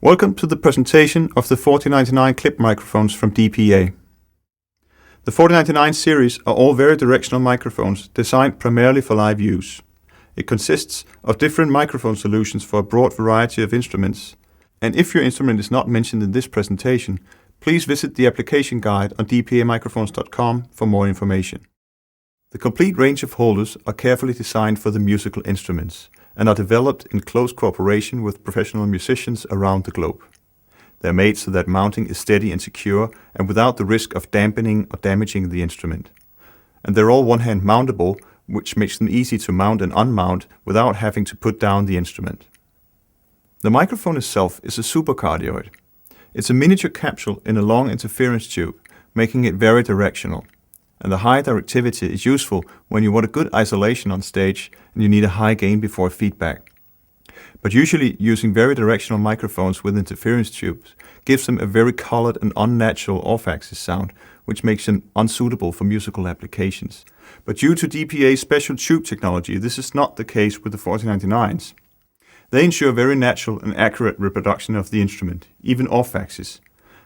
Welcome to the presentation of the 4099 clip microphones from DPA. The 4099 series are all very directional microphones designed primarily for live use. It consists of different microphone solutions for a broad variety of instruments. And if your instrument is not mentioned in this presentation, please visit the application guide on dpamicrophones.com for more information. The complete range of holders are carefully designed for the musical instruments and are developed in close cooperation with professional musicians around the globe. They are made so that mounting is steady and secure and without the risk of dampening or damaging the instrument. And they're all one-hand mountable, which makes them easy to mount and unmount without having to put down the instrument. The microphone itself is a supercardioid. It's a miniature capsule in a long interference tube, making it very directional. And the high directivity is useful when you want a good isolation on stage and you need a high gain before feedback. But usually using very directional microphones with interference tubes gives them a very colored and unnatural off-axis sound, which makes them unsuitable for musical applications. But due to DPA's special tube technology, this is not the case with the 4099s. They ensure very natural and accurate reproduction of the instrument, even off-axis.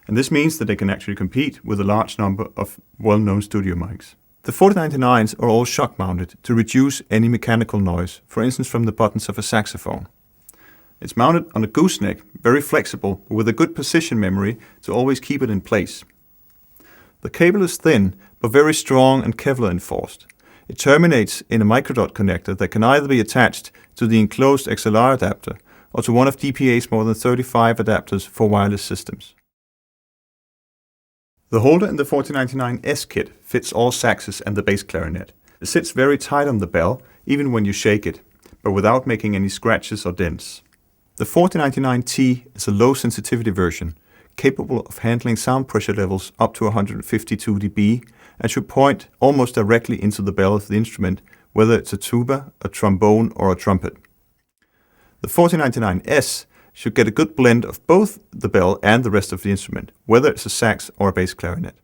And this means that they can actually compete with a large number of well-known studio mics. The 4099s are all shock-mounted to reduce any mechanical noise, for instance from the buttons of a saxophone. It's mounted on a gooseneck, very flexible, but with a good position memory to always keep it in place. The cable is thin, but very strong and Kevlar enforced. It terminates in a microdot connector that can either be attached to the enclosed XLR adapter or to one of DPA's more than 35 adapters for wireless systems. The holder in the 4099S kit fits all saxes and the bass clarinet. It sits very tight on the bell, even when you shake it, but without making any scratches or dents. The 4099T is a low sensitivity version, capable of handling sound pressure levels up to 152 dB and should point almost directly into the bell of the instrument, whether it's a tuba, a trombone or a trumpet. The 4099S should get a good blend of both the bell and the rest of the instrument, whether it's a sax or a bass clarinet.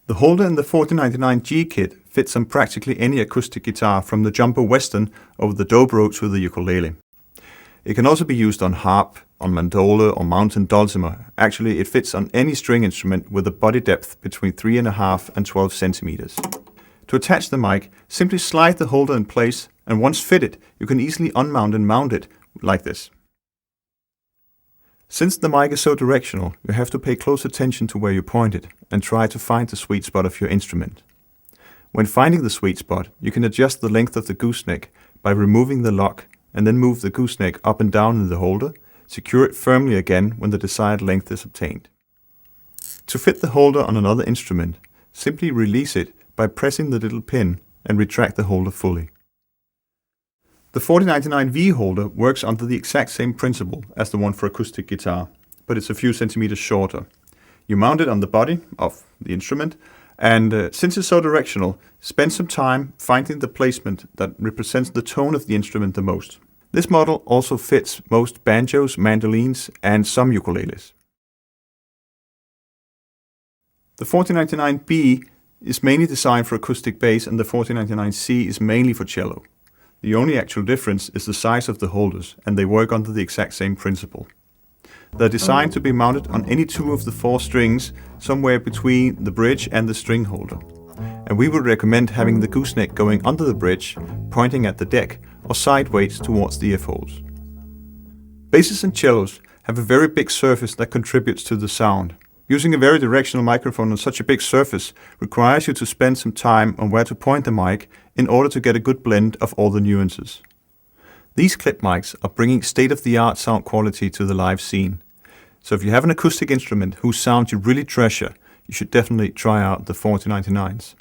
The holder in the 4099G kit fits on practically any acoustic guitar from the Jumbo Western over the dobro to the ukulele. It can also be used on harp, on mandola or mountain dulcimer. Actually, it fits on any string instrument with a body depth between 3.5 and 12 centimeters. To attach the mic, simply slide the holder in place, and once fitted, you can easily unmount and mount it like this. Since the mic is so directional, you have to pay close attention to where you point it and try to find the sweet spot of your instrument. When finding the sweet spot, you can adjust the length of the gooseneck by removing the lock and then move the gooseneck up and down in the holder, secure it firmly again when the desired length is obtained. To fit the holder on another instrument, simply release it by pressing the little pin and retract the holder fully. The 4099V holder works under the exact same principle as the one for acoustic guitar, but it's a few centimeters shorter. You mount it on the body of the instrument, and since it's so directional, spend some time finding the placement that represents the tone of the instrument the most. This model also fits most banjos, mandolins, and some ukuleles. The 4099B is mainly designed for acoustic bass, and the 4099C is mainly for cello. The only actual difference is the size of the holders, and they work under the exact same principle. They're designed to be mounted on any two of the four strings, somewhere between the bridge and the string holder. And we would recommend having the gooseneck going under the bridge, pointing at the deck, or sideways towards the F-holes. Basses and cellos have a very big surface that contributes to the sound. Using a very directional microphone on such a big surface requires you to spend some time on where to point the mic in order to get a good blend of all the nuances. These clip mics are bringing state-of-the-art sound quality to the live scene. So if you have an acoustic instrument whose sound you really treasure, you should definitely try out the 4099s.